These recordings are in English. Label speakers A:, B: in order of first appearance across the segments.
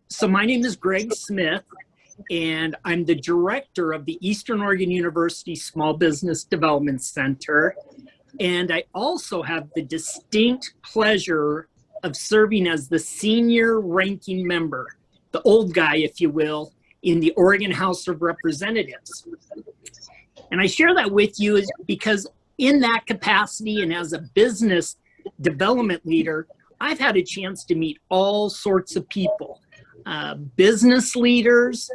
A: So my name is Greg Smith, and I'm the director of the Eastern Oregon University Small Business Development Center. And I also have the distinct pleasure of serving as the senior ranking member, the old guy, if you will, in the Oregon House of Representatives. And I share that with you because in that capacity and as a business development leader, I've had a chance to meet all sorts of people, business leaders,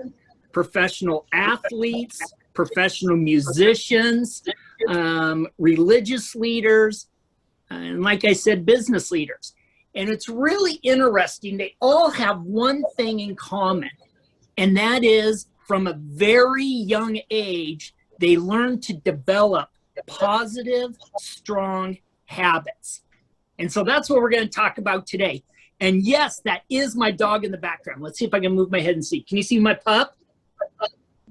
A: professional athletes, professional musicians, religious leaders, and like I said, business leaders. And it's really interesting. They all have one thing in common, and that is from a very young age, they learn to develop positive, strong habits. And so that's what we're going to talk about today. And yes, that is my dog in the background. Let's see if I can move my head and see. Can you see my pup?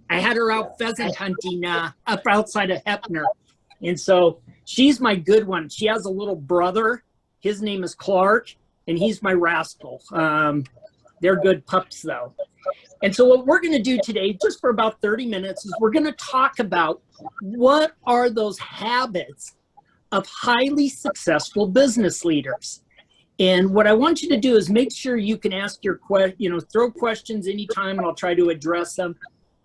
A: I had her out pheasant hunting up outside of Heppner. And so she's my good one. She has a little brother. His name is Clark, and he's my rascal. They're good pups, though. And so what we're going to do today, just for about 30 minutes, is we're going to talk about what are those habits of highly successful business leaders. And what I want you to do is make sure you can ask your throw questions anytime, and I'll try to address them.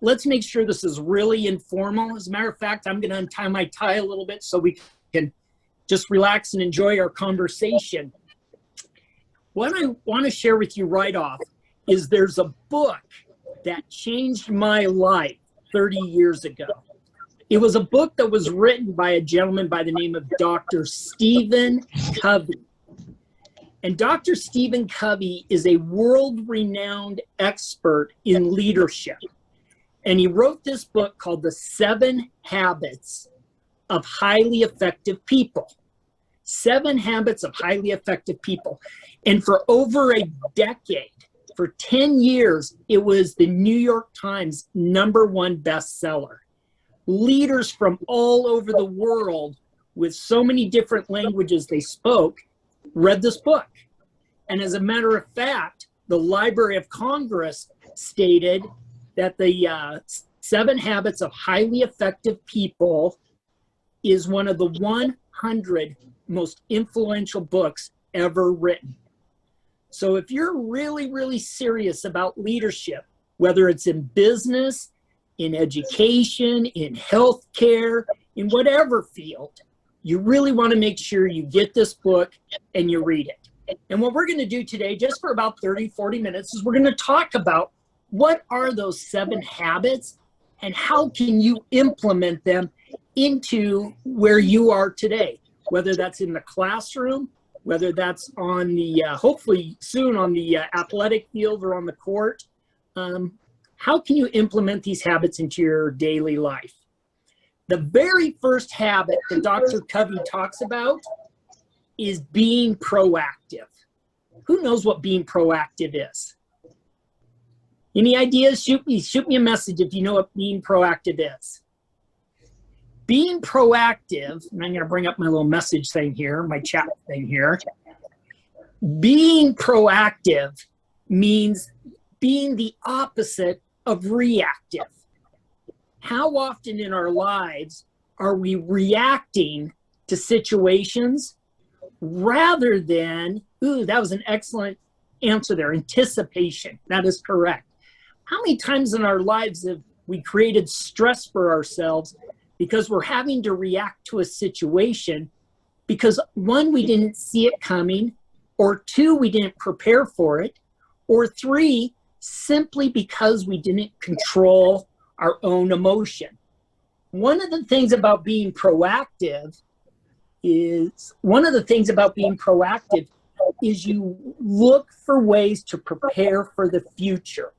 A: Let's make sure this is really informal. As a matter of fact, I'm going to untie my tie a little bit so we can just relax and enjoy our conversation. What I want to share with you right off is there's a book that changed my life 30 years ago. It was a book that was written by a gentleman by the name of Dr. Stephen Covey. And Dr. Stephen Covey is a world-renowned expert in leadership. And he wrote this book called The 7 Habits of Highly Effective People. 7 Habits of Highly Effective People. And for over a decade, for 10 years, it was the New York Times #1 bestseller. Leaders from all over the world with so many different languages they spoke read this book. And as a matter of fact, the Library of Congress stated that the 7 Habits of Highly Effective People is one of the 100 most influential books ever written. So if you're really, really serious about leadership, whether it's in business, in education, in healthcare, in whatever field, you really want to make sure you get this book and you read it. And what we're going to do today, just for about 30, 40 minutes, is we're going to talk about what are those 7 habits and how can you implement them into where you are today, whether that's in the classroom, whether that's on the, hopefully soon on the athletic field or on the court. How can you implement these habits into your daily life? The very first habit that Dr. Covey talks about is being proactive. Who knows what being proactive is? Any ideas? Shoot me a message if you know what being proactive is. Being proactive, and I'm going to bring up my little message thing here, my chat thing here. Being proactive means being the opposite of reactive. How often in our lives are we reacting to situations rather than, ooh, that was an excellent answer there, anticipation. That is correct. How many times in our lives have we created stress for ourselves because we're having to react to a situation because 1, we didn't see it coming, or 2, we didn't prepare for it, or 3, simply because we didn't control our own emotion. One of the things about being proactive is you look for ways to prepare for the future.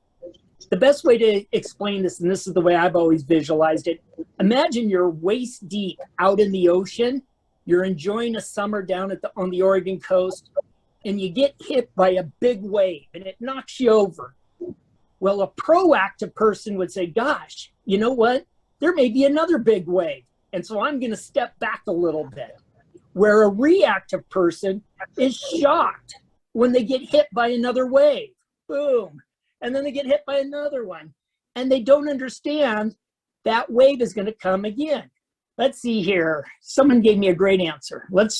A: The best way to explain this, and this is the way I've always visualized it, imagine you're waist deep out in the ocean, you're enjoying a summer down on the Oregon coast, and you get hit by a big wave and it knocks you over. Well, a proactive person would say, gosh, you know what? There may be another big wave. And so I'm going to step back a little bit. Where a reactive person is shocked when they get hit by another wave. boom. And then they get hit by another one. And they don't understand that wave is going to come again. Let's see here. Someone gave me a great answer. Let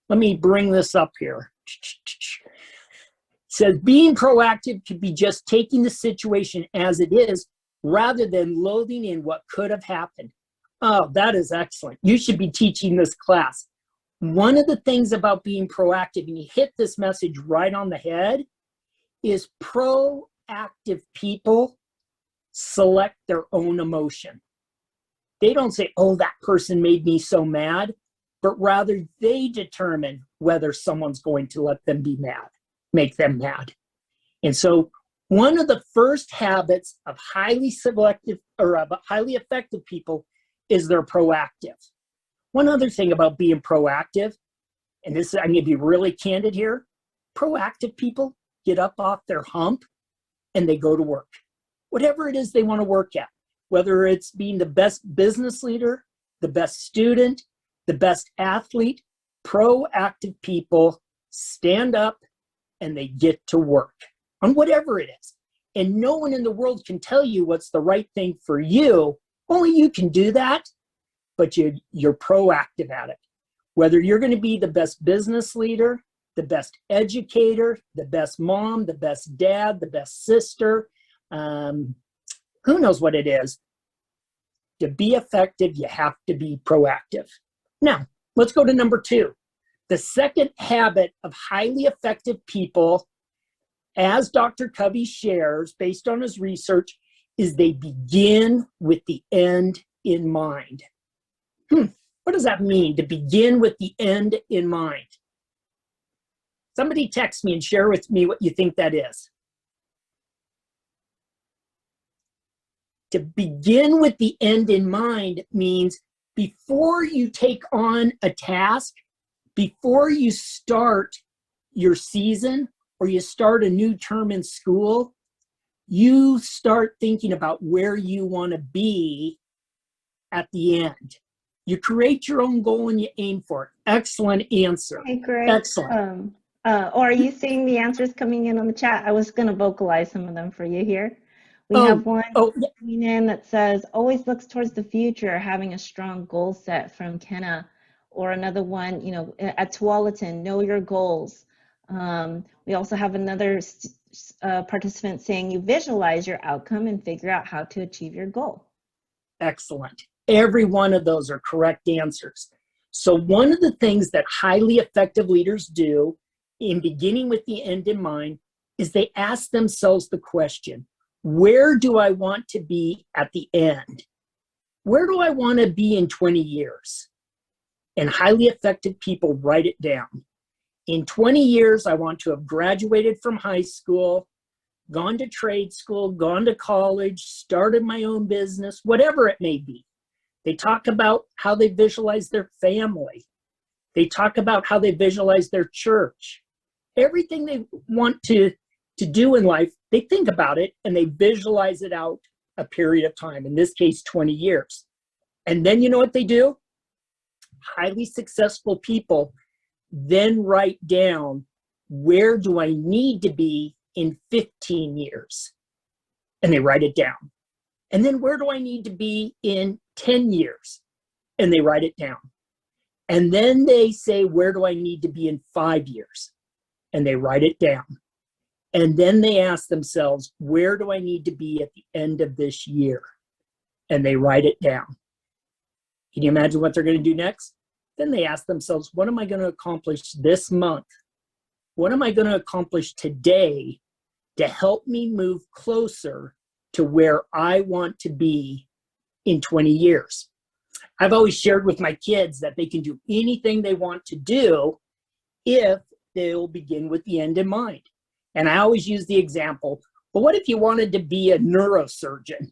A: me bring this up here. It says being proactive could be just taking the situation as it is rather than loathing in what could have happened. Oh, that is excellent. You should be teaching this class. One of the things about being proactive, and you hit this message right on the head, is proactive people select their own emotion. They don't say, oh, that person made me so mad, but rather they determine whether someone's going to let them be mad, make them mad. And so one of the first habits of highly selective or of highly effective people is they're proactive. One other thing about being proactive, and this, I'm going to be really candid here, proactive people get up off their hump and they go to work. Whatever it is they want to work at, whether it's being the best business leader, the best student, the best athlete, proactive people stand up and they get to work on whatever it is. And no one in the world can tell you what's the right thing for you. Only you can do that, but you're proactive at it. Whether you're going to be the best business leader, the best educator, the best mom, the best dad, the best sister, who knows what it is. To be effective, you have to be proactive. Now, let's go to number 2. The second habit of highly effective people, as Dr. Covey shares based on his research, is they begin with the end in mind. What does that mean, to begin with the end in mind? Somebody text me and share with me what you think that is. To begin with the end in mind means before you take on a task, before you start your season or you start a new term in school, you start thinking about where you want to be at the end. You create your own goal and you aim for it. Excellent answer.
B: Hey, Greg.
A: Excellent.
B: Or are you seeing the answers coming in on the chat? I was going to vocalize some of them for you here. We have one coming in that says, always looks towards the future, having a strong goal set, from Kenna. Or another one, at Tualatin, know your goals. We also have another participant saying, you visualize your outcome and figure out how to achieve your goal.
A: Excellent. Every one of those are correct answers. So one of the things that highly effective leaders do, in beginning with the end in mind, is they ask themselves the question, where do I want to be at the end? Where do I want to be in 20 years? And highly effective people write it down. In 20 years, I want to have graduated from high school, gone to trade school, gone to college, started my own business, whatever it may be. They talk about how they visualize their family. They talk about how they visualize their church. Everything they want to do in life, they think about it and they visualize it out a period of time, in this case, 20 years. And then you know what they do? Highly successful people then write down, where do I need to be in 15 years? And they write it down. And then where do I need to be in 10 years? And they write it down. And then they say, where do I need to be in 5 years? And they write it down. And then they ask themselves, where do I need to be at the end of this year? And they write it down. Can you imagine what they're going to do next? Then they ask themselves, what am I going to accomplish this month? What am I going to accomplish today to help me move closer to where I want to be in 20 years? I've always shared with my kids that they can do anything they want to do if they'll begin with the end in mind. And I always use the example, well, what if you wanted to be a neurosurgeon?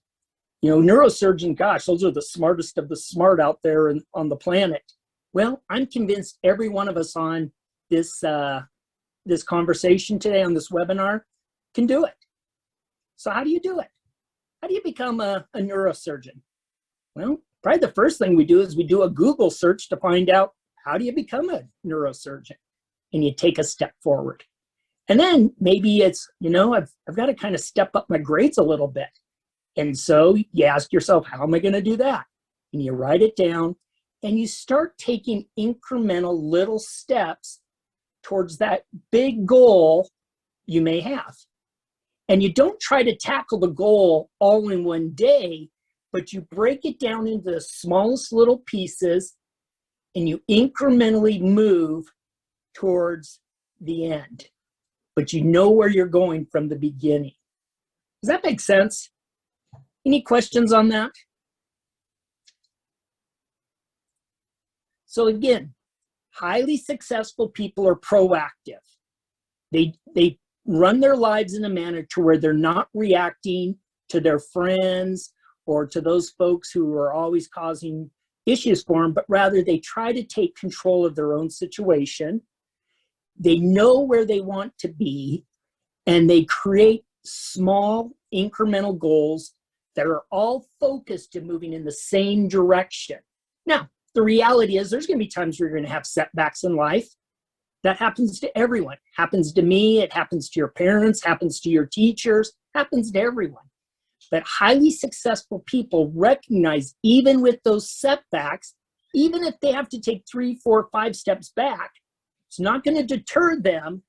A: Neurosurgeon, gosh, those are the smartest of the smart out there on the planet. Well, I'm convinced every one of us on this conversation today, on this webinar, can do it. So how do you do it? How do you become a neurosurgeon? Well, probably the first thing we do is we do a Google search to find out, how do you become a neurosurgeon? And you take a step forward. And then maybe it's, I've got to kind of step up my grades a little bit. And so you ask yourself, how am I going to do that? And you write it down and you start taking incremental little steps towards that big goal you may have. And you don't try to tackle the goal all in one day, but you break it down into the smallest little pieces and you incrementally move towards the end. But you know where you're going from the beginning. Does that make sense? Any questions on that? So again, highly successful people are proactive. They run their lives in a manner to where they're not reacting to their friends or to those folks who are always causing issues for them, but rather they try to take control of their own situation. They know where they want to be, and they create small incremental goals that are all focused and moving in the same direction. Now, the reality is there's going to be times where you're going to have setbacks in life. That happens to everyone. Happens to me. It happens to your parents, happens to your teachers, happens to everyone. But highly successful people recognize even with those setbacks, even if they have to take 3, 4, 5 steps back, it's not going to deter them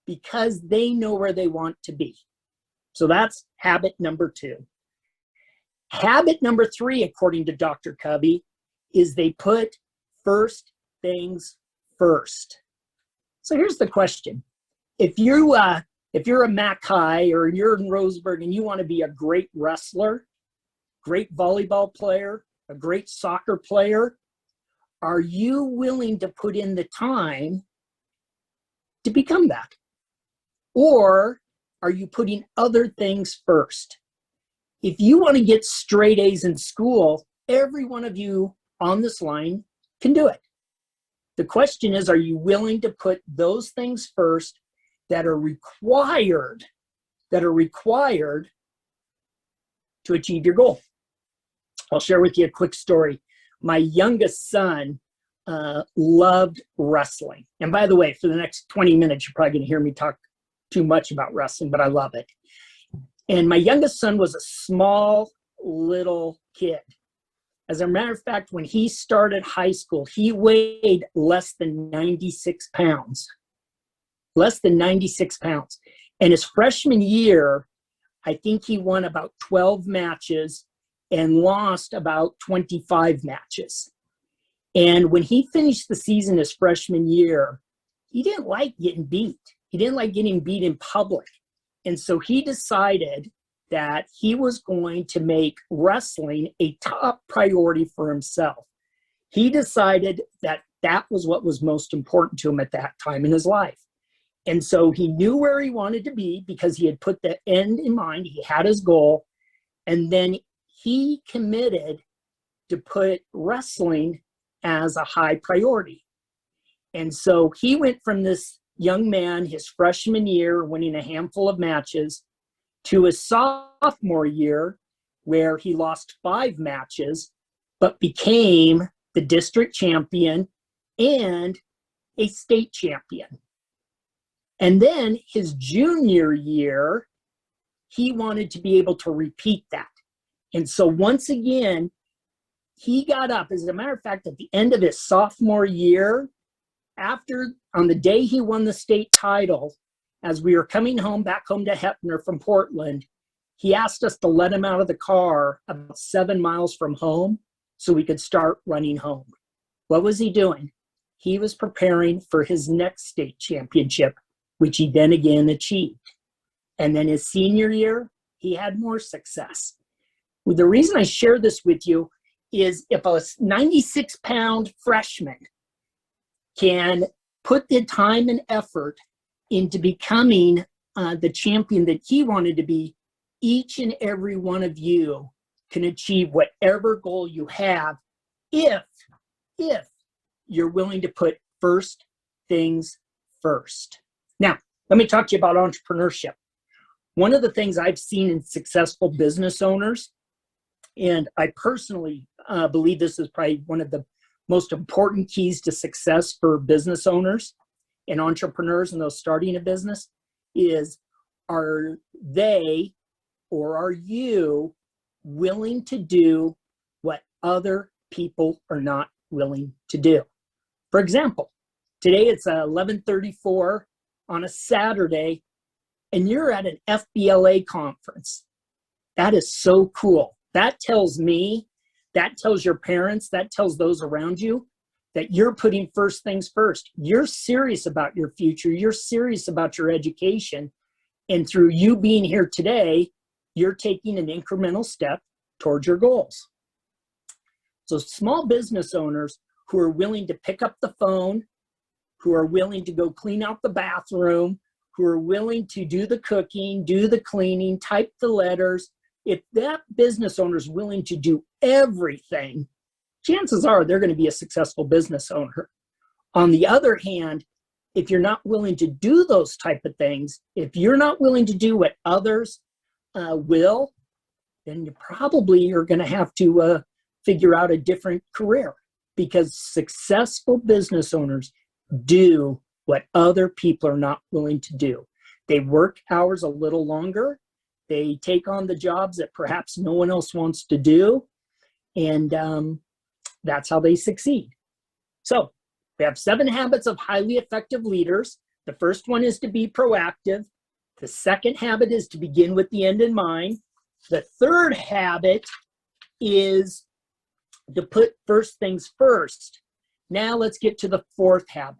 A: because they know where they want to be. So that's habit number 2. Habit number 3, according to Dr. Covey, is they put first things first. So here's the question. If you're a Mac High or you're in Roseburg and you want to be a great wrestler, great volleyball player, a great soccer player, are you willing to put in the time to become that? Or are you putting other things first? If you want to get straight A's in school, every one of you on this line can do it. The question is, are you willing to put those things first that are required to achieve your goal? I'll share with you a quick story. My youngest son loved wrestling. And by the way, for the next 20 minutes, you're probably going to hear me talk too much about wrestling, but I love it. And my youngest son was a small little kid. As a matter of fact, when he started high school, he weighed less than 96 pounds. Less than 96 pounds. And his freshman year, I think he won about 12 matches and lost about 25 matches. And when he finished the season his freshman year, he didn't like getting beat. He didn't like getting beat in public. And so he decided that he was going to make wrestling a top priority for himself. He decided that that was what was most important to him at that time in his life. And so he knew where he wanted to be because he had put the end in mind. He had his goal. And then he committed to put wrestling as a high priority. And so he went from this young man, his freshman year, winning a handful of matches, to his sophomore year, where he lost 5 matches, but became the district champion and a state champion. And then his junior year, he wanted to be able to repeat that. And so once again, he got up. As a matter of fact, at the end of his sophomore year, on the day he won the state title, as we were coming home, back home to Heppner from Portland, he asked us to let him out of the car about 7 miles from home so we could start running home. What was he doing? He was preparing for his next state championship, which he then again achieved. And then his senior year, he had more success. Well, the reason I share this with you is if a 96-pound freshman can put the time and effort into becoming the champion that he wanted to be, each and every one of you can achieve whatever goal you have if you're willing to put first things first. Now, let me talk to you about entrepreneurship. One of the things I've seen in successful business owners, and I personally believe this is probably one of the most important keys to success for business owners, and entrepreneurs and those starting a business is, are they or are you willing to do what other people are not willing to do? For example, today it's 11:34 on a Saturday, and you're at an FBLA conference. That is so cool. That tells me, that tells your parents, that tells those around you that you're putting first things first. You're serious about your future. You're serious about your education. And through you being here today, you're taking an incremental step towards your goals. So small business owners who are willing to pick up the phone, who are willing to go clean out the bathroom, who are willing to do the cooking, do the cleaning, type the letters, if that business owner is willing to do everything, chances are they're going to be a successful business owner. On the other hand, if you're not willing to do those type of things, if you're not willing to do what others will, then you probably are going to have to figure out a different career, because successful business owners do what other people are not willing to do. They work hours a little longer. They take on the jobs that perhaps no one else wants to do. And that's how they succeed. So we have 7 habits of highly effective leaders. The first one is to be proactive. The second habit is to begin with the end in mind. The third habit is to put first things first. Now let's get to the fourth habit.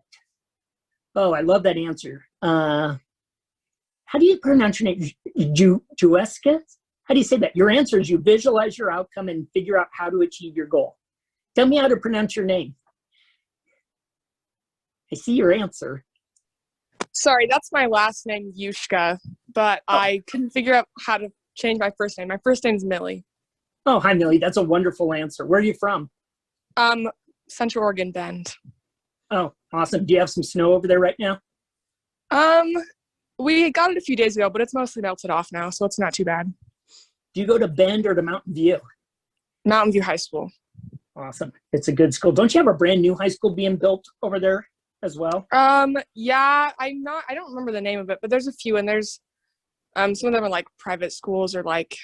A: Oh, I love that answer. How do you pronounce your name? Jueska? How do you say that? Your answer is you visualize your outcome and figure out how to achieve your goal. Tell me how to pronounce your name. I see your answer.
C: Sorry, that's my last name, Yushka, but I couldn't figure out how to change my first name. My first name's Millie.
A: Oh, hi, Millie. That's a wonderful answer. Where are you from?
C: Central Oregon, Bend.
A: Oh, awesome. Do you have some snow over there right now?
C: We got it a few days ago, but it's mostly melted off now, so it's not too bad.
A: Do you go to Bend or to Mountain View?
C: Mountain View High School.
A: Awesome. It's a good school. Don't you have a brand new high school being built over there as well?
C: Yeah, I don't remember the name of it, but there's a few, and there's some of them are like private schools or like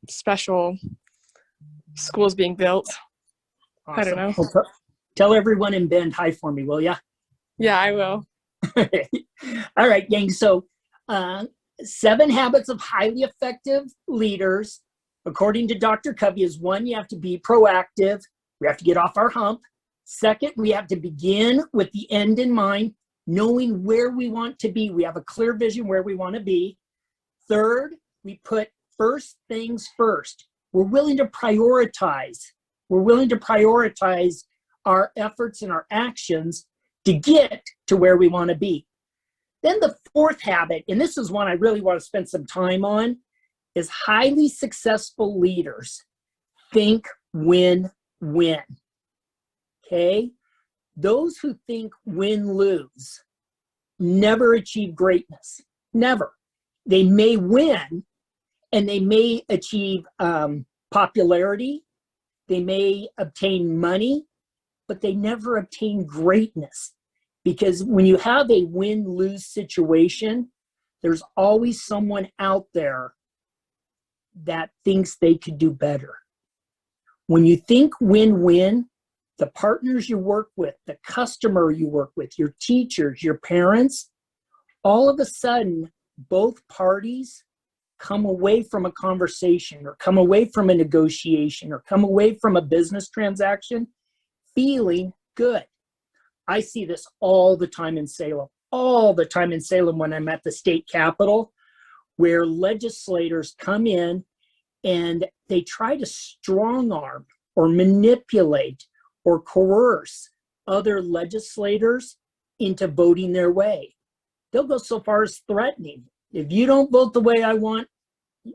C: special schools being built.
A: Awesome.
C: I don't know.
A: Well, tell everyone in Bend hi for me, will ya?
C: Yeah, I will.
A: All right, gang. So 7 habits of highly effective leaders, according to Dr. Covey, is 1, you have to be proactive. We have to get off our hump. 2nd, we have to begin with the end in mind, knowing where we want to be. We have a clear vision where we want to be. 3rd, we put first things first. We're willing to prioritize. We're willing to prioritize our efforts and our actions to get to where we want to be. Then the 4th habit, and this is one I really want to spend some time on, is highly successful leaders think win-win. Okay? Those who think win-lose never achieve greatness. Never. They may win and they may achieve popularity. They may obtain money, but they never obtain greatness. Because when you have a win-lose situation, there's always someone out there that thinks they could do better. When you think win-win, the partners you work with, the customer you work with, your teachers, your parents, all of a sudden, both parties come away from a conversation or come away from a negotiation or come away from a business transaction feeling good. I see this all the time in Salem, when I'm at the state capitol, where legislators come in and they try to strong arm or manipulate or coerce other legislators into voting their way. They'll go so far as threatening. If you don't vote the way I want,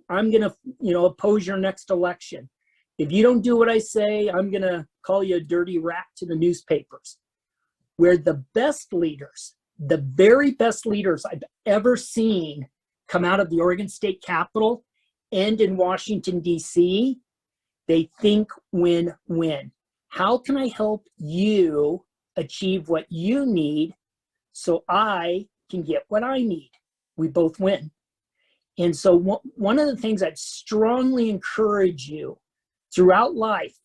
A: I'm going to, oppose your next election. If you don't do what I say, I'm going to call you a dirty rat to the newspapers. Where the best leaders, the very best leaders I've ever seen come out of the Oregon State Capitol and in Washington, D.C., they think win-win. How can I help you achieve what you need so I can get what I need. We both win. And so one of the things I'd strongly encourage you throughout life,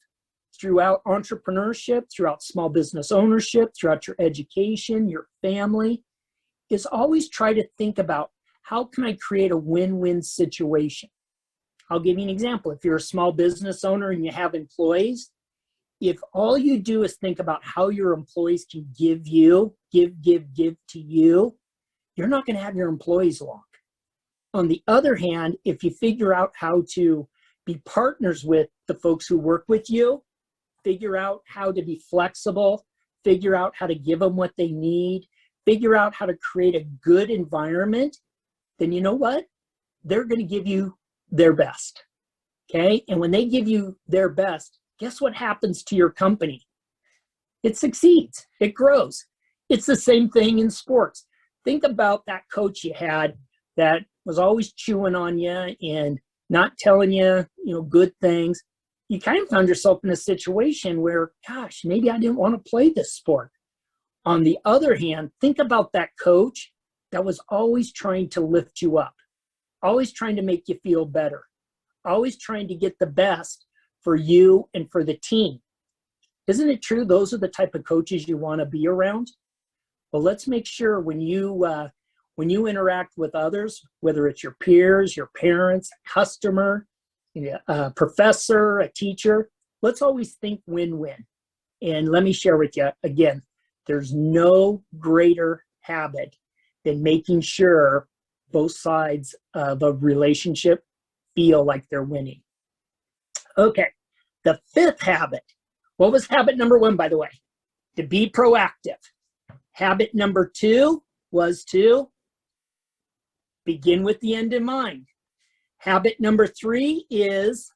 A: throughout entrepreneurship, throughout small business ownership, throughout your education, your family, is always try to think about, how can I create a win-win situation? I'll give you an example. If you're a small business owner and you have employees, if all you do is think about how your employees can give to you, you're not going to have your employees long. On the other hand, if you figure out how to be partners with the folks who work with you, figure out how to be flexible, figure out how to give them what they need, figure out how to create a good environment, then you know what? They're going to give you their best. Okay? And when they give you their best, guess what happens to your company? It succeeds. It grows. It's the same thing in sports. Think about that coach you had that was always chewing on you and not telling you, good things. You kind of found yourself in a situation where, gosh, maybe I didn't want to play this sport. On the other hand, think about that coach that was always trying to lift you up, always trying to make you feel better, always trying to get the best for you and for the team. Isn't it true? Those are the type of coaches you want to be around. Well, let's make sure when you interact with others, whether it's your peers, your parents, a customer, a professor, a teacher, let's always think win-win. And let me share with you again, there's no greater habit than making sure both sides of a relationship feel like they're winning. Okay, the fifth habit. What was habit number 1, by the way? To be proactive. Habit number 2 was to begin with the end in mind. Habit number 3 is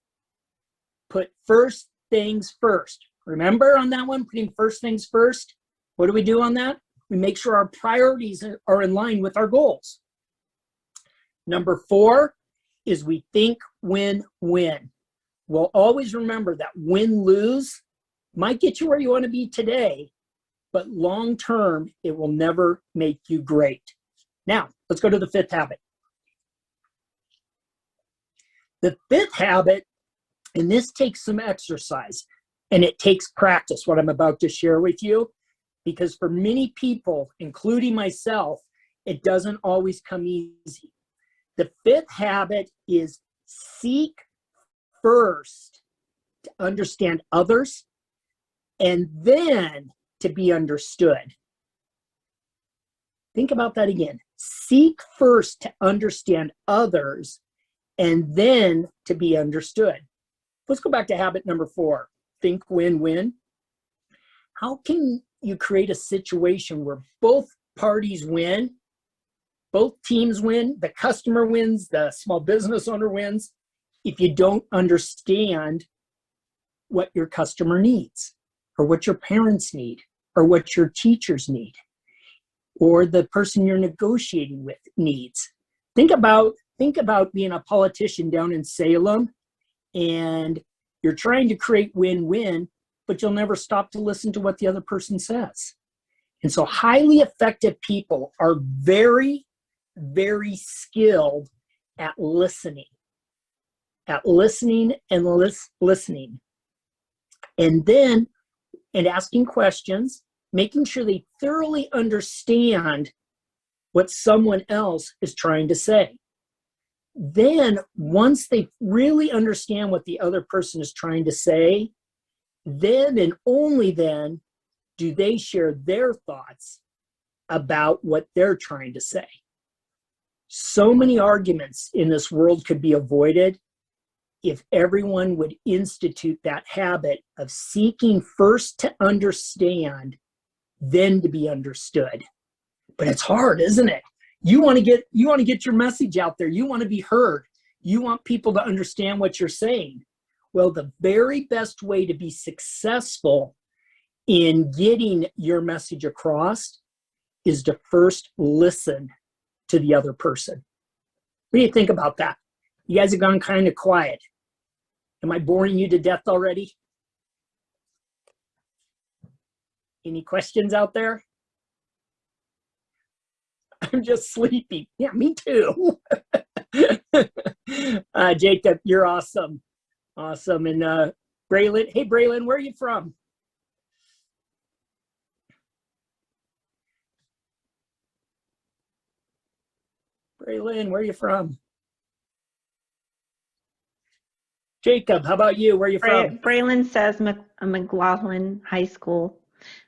A: put first things first. Remember on that one, putting first things first? What do we do on that? We make sure our priorities are in line with our goals. Number 4 is we think win-win. We'll always remember that win-lose might get you where you want to be today, but long-term, it will never make you great. Now, let's go to the 5th habit. The 5th habit, and this takes some exercise, and it takes practice, what I'm about to share with you, because for many people, including myself, it doesn't always come easy. The 5th habit is seek first to understand others and then to be understood. Think about that again. Seek first to understand others and then to be understood. Let's go back to habit number 4. Think win-win. How can you create a situation where both parties win, both teams win, the customer wins, the small business owner wins, if you don't understand what your customer needs, or what your parents need, or what your teachers need, or the person you're negotiating with needs? Think about being a politician down in Salem, and you're trying to create win-win, but you'll never stop to listen to what the other person says. And so highly effective people are very, very skilled at listening and listening. And asking questions, making sure they thoroughly understand what someone else is trying to say. Then, once they really understand what the other person is trying to say, then and only then do they share their thoughts about what they're trying to say. So many arguments in this world could be avoided if everyone would institute that habit of seeking first to understand, then to be understood. But it's hard, isn't it? You want to get your message out there. You want to be heard. You want people to understand what you're saying. Well, the very best way to be successful in getting your message across is to first listen to the other person. What do you think about that? You guys have gone kind of quiet. Am I boring you to death already? Any questions out there? I'm just sleepy. Yeah, me too. Jacob, you're awesome. Awesome. And Braylon, hey, Braylon, where are you from? Braylon, where are you from? Jacob, how about you? Where are you from?
B: Braylon says McLaughlin High School.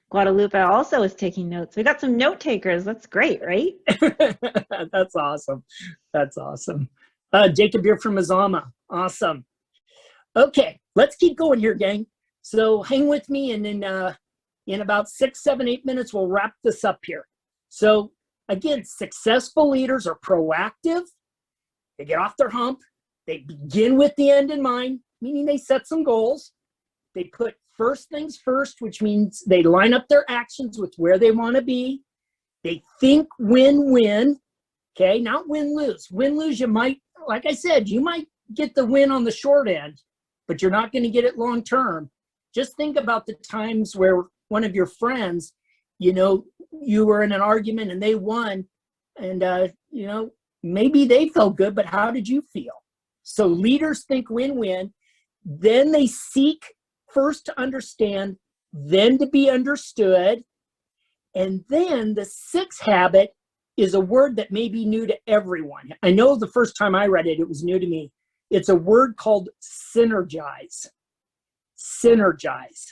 B: Guadalupe also is taking notes. We got some note takers. That's great, right?
A: That's awesome. That's awesome. Jacob, you're from Mazama. Awesome. Okay, let's keep going here, gang. So hang with me, and then in about 6, 7, 8 minutes, we'll wrap this up here. So again, successful leaders are proactive. They get off their hump. They begin with the end in mind, meaning they set some goals. They put first things first, which means they line up their actions with where they want to be. They think win-win, okay? Not win-lose. Win-lose, you might, like I said, you might get the win on the short end, but you're not going to get it long-term. Just think about the times where one of your friends, you know, you were in an argument and they won, and, you know, maybe they felt good, but how did you feel? So leaders think win-win, then they seek first to understand, then to be understood. And then the 6th habit is a word that may be new to everyone. I know the first time I read it, it was new to me. It's a word called synergize. Synergize.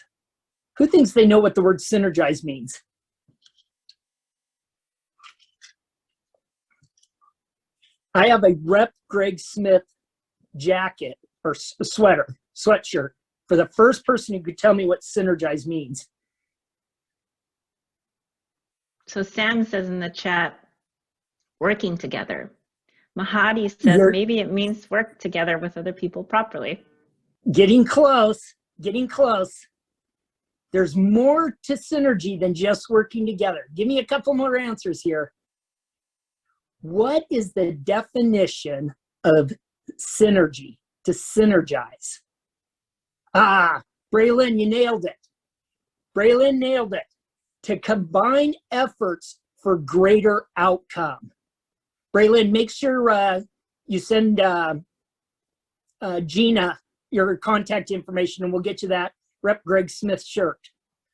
A: Who thinks they know what the word synergize means? I have a Rep Greg Smith jacket or sweatshirt for the first person who could tell me what synergize means.
B: So Sam says in the chat, working together. Mahadi says maybe it means work together with other people properly.
A: Getting close, getting close. There's more to synergy than just working together. Give me a couple more answers here. What is the definition of synergy, to synergize? Braylon, you nailed it. Braylon nailed it. To combine efforts for greater outcome. Braylon, make sure you send Gina your contact information and we'll get you that Rep Greg Smith shirt.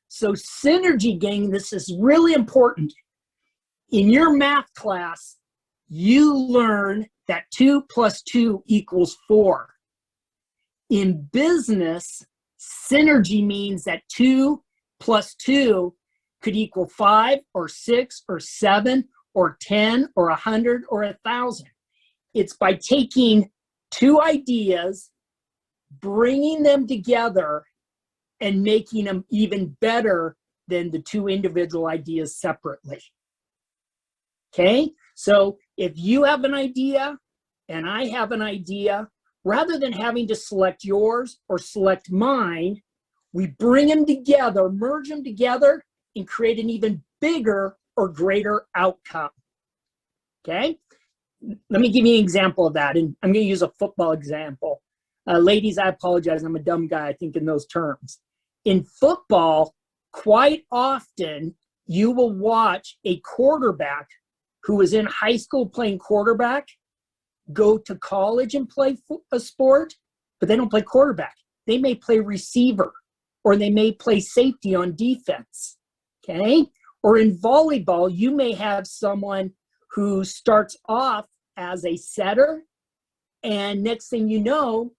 A: So synergy, gang, this is really important. In your math class, you learn that 2 + 2 = 4. In business, synergy means that 2 + 2 could equal 5 or 6 or 7 or 10 or 100 or 1,000. It's by taking 2 ideas, bringing them together, and making them even better than the 2 individual ideas separately. Okay? So if you have an idea and I have an idea, rather than having to select yours or select mine, we bring them together, merge them together, and create an even bigger or greater outcome. Okay? Let me give you an example of that, and I'm going to use a football example. Ladies, I apologize. I'm a dumb guy, I think, in those terms. In football, quite often, you will watch a quarterback who was in high school playing quarterback go to college and play a sport, but they don't play quarterback. They may play receiver, or they may play safety on defense, okay? Or in volleyball, you may have someone who starts off as a setter, and next thing you know,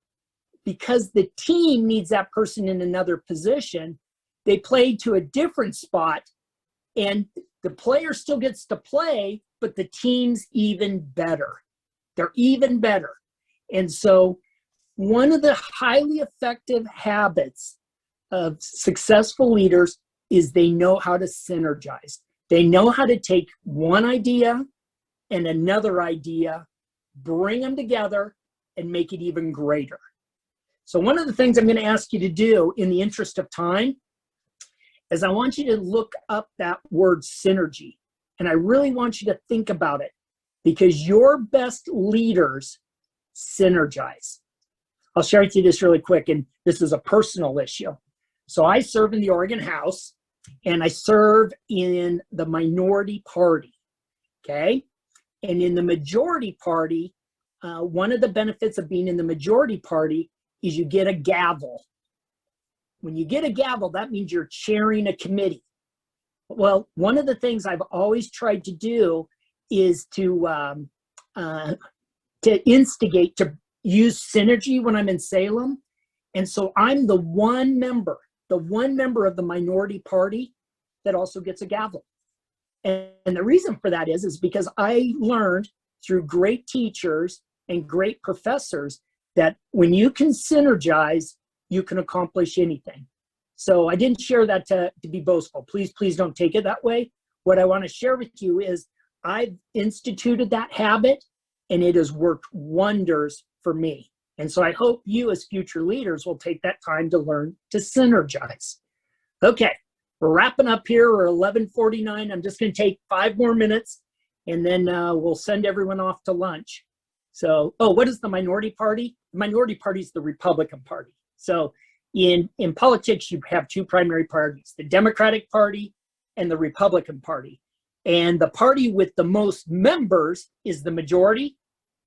A: because the team needs that person in another position, they play to a different spot, and the player still gets to play, but the team's even better. They're even better. And so one of the highly effective habits of successful leaders is they know how to synergize. They know how to take one idea and another idea, bring them together, and make it even greater. So one of the things I'm going to ask you to do in the interest of time is I want you to look up that word synergy. And I really want you to think about it, because your best leaders synergize. I'll share with you this really quick, and this is a personal issue. So I serve in the Oregon House, and I serve in the minority party. okay? And in the majority party, one of the benefits of being in the majority party is you get a gavel. When you get a gavel, that means you're chairing a committee. Well, one of the things I've always tried to do is to instigate, to use synergy when I'm in Salem. And so I'm the one member of the minority party that also gets a gavel. And the reason for that is because I learned through great teachers and great professors that when you can synergize, you can accomplish anything. So I didn't share that to be boastful. Please don't take it that way. What I want to share with you is I've instituted that habit and it has worked wonders for me. And so I hope you as future leaders will take that time to learn to synergize. Okay, we're wrapping up here. We're 11:49. I'm just going to take 5 more minutes and then we'll send everyone off to lunch. So, what is the minority party? The minority party is the Republican Party. So in politics, you have 2 primary parties, the Democratic Party and the Republican Party. And the party with the most members is the majority,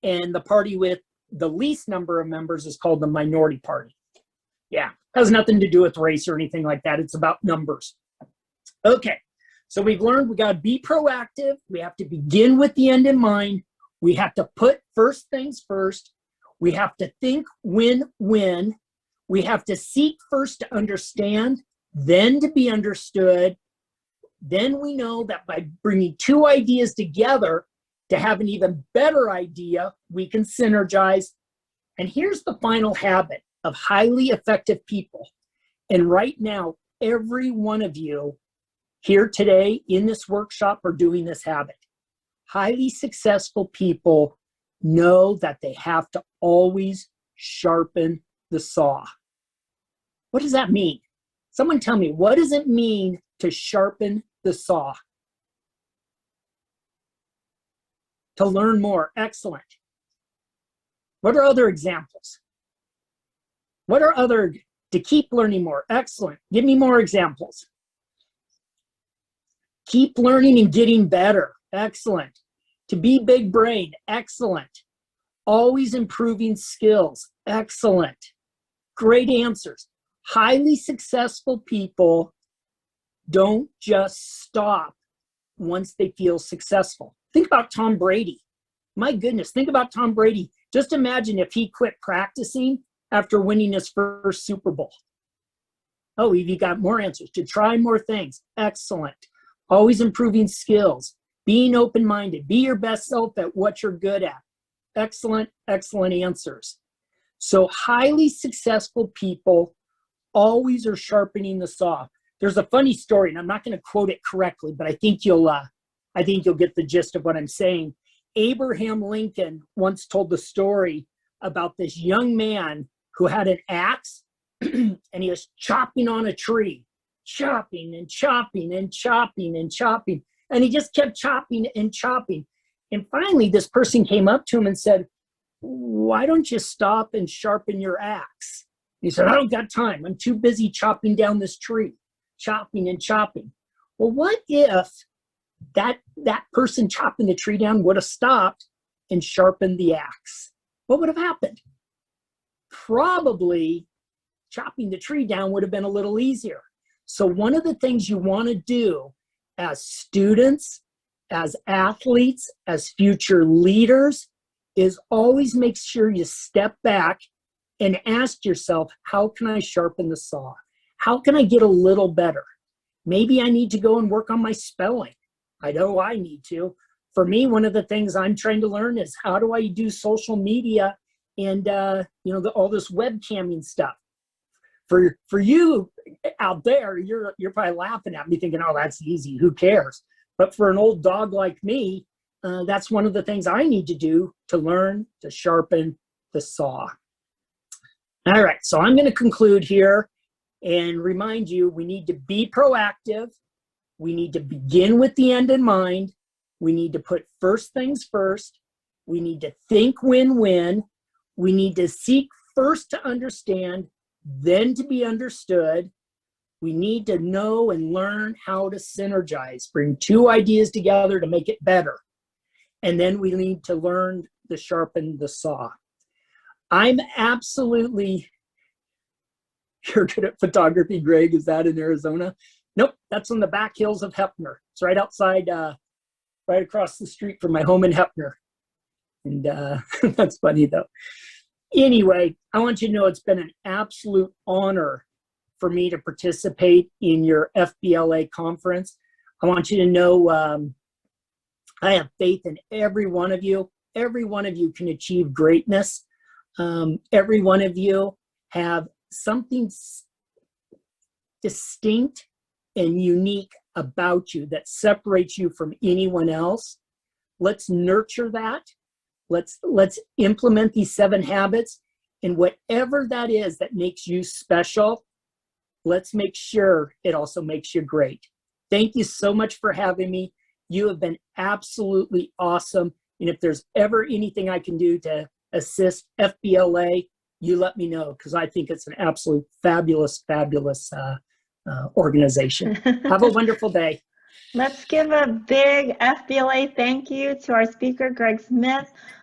A: and the party with the least number of members is called the minority party. Yeah, has nothing to do with race or anything like that. It's about numbers. Okay, so we've learned we got to be proactive. We have to begin with the end in mind. We have to put first things first. We have to think win-win. We have to seek first to understand, then to be understood. Then we know that by bringing 2 ideas together to have an even better idea, we can synergize. And here's the final habit of highly effective people. And right now, every one of you here today in this workshop are doing this habit. Highly successful people know that they have to always sharpen the saw. What does that mean? Someone tell me, what does it mean to sharpen the saw? To learn more. Excellent. What are other examples? What are other, to keep learning more? Excellent. Give me more examples. Keep learning and getting better. Excellent. To be big brain. Excellent. Always improving skills. Excellent. Great answers. Highly successful people don't just stop once they feel successful. Think about Tom Brady. My goodness, think about Tom Brady. Just imagine if he quit practicing after winning his first Super Bowl. Oh, you got more answers. To try more things. Excellent. Always improving skills. Being open-minded. Be your best self at what you're good at. Excellent, excellent answers. So highly successful people always are sharpening the saw. There's a funny story, and I'm not going to quote it correctly, but I think you'll get the gist of what I'm saying. Abraham Lincoln once told the story about this young man who had an axe and he was chopping on a tree, chopping and chopping and chopping and chopping. And he just kept chopping and chopping. And finally, this person came up to him and said, "Why don't you stop and sharpen your axe?" He said, "I don't got time. I'm too busy chopping down this tree, chopping and chopping." Well, what if that person chopping the tree down would have stopped and sharpened the axe? What would have happened? Probably chopping the tree down would have been a little easier. So one of the things you want to do as students, as athletes, as future leaders, is always make sure you step back and ask yourself, how can I sharpen the saw? How can I get a little better? Maybe I need to go and work on my spelling. I know I need to. For me, one of the things I'm trying to learn is how do I do social media and all this webcamming stuff. For you out there, you're probably laughing at me thinking, oh, that's easy, who cares? But for an old dog like me, that's one of the things I need to do to learn to sharpen the saw. All right, so I'm going to conclude here and remind you we need to be proactive. We need to begin with the end in mind. We need to put first things first. We need to think win-win. We need to seek first to understand, then to be understood. We need to know and learn how to synergize, bring 2 ideas together to make it better. and then we need to learn to sharpen the saw. I'm absolutely, you're good at photography, Greg. Is that in Arizona? Nope, that's on the back hills of Heppner. It's right outside, right across the street from my home in Heppner. And that's funny though. Anyway, I want you to know it's been an absolute honor for me to participate in your FBLA conference. I want you to know I have faith in every one of you. Every one of you can achieve greatness. Every one of you have something distinct and unique about you that separates you from anyone else. Let's nurture that. Let's implement these 7 habits, and whatever that is that makes you special, let's make sure it also makes you great. Thank you so much for having me. You have been absolutely awesome. And if there's ever anything I can do to assist FBLA, you let me know, because I think it's an absolute fabulous, fabulous organization. Have a wonderful day.
B: Let's give a big FBLA thank you to our speaker, Greg Smith.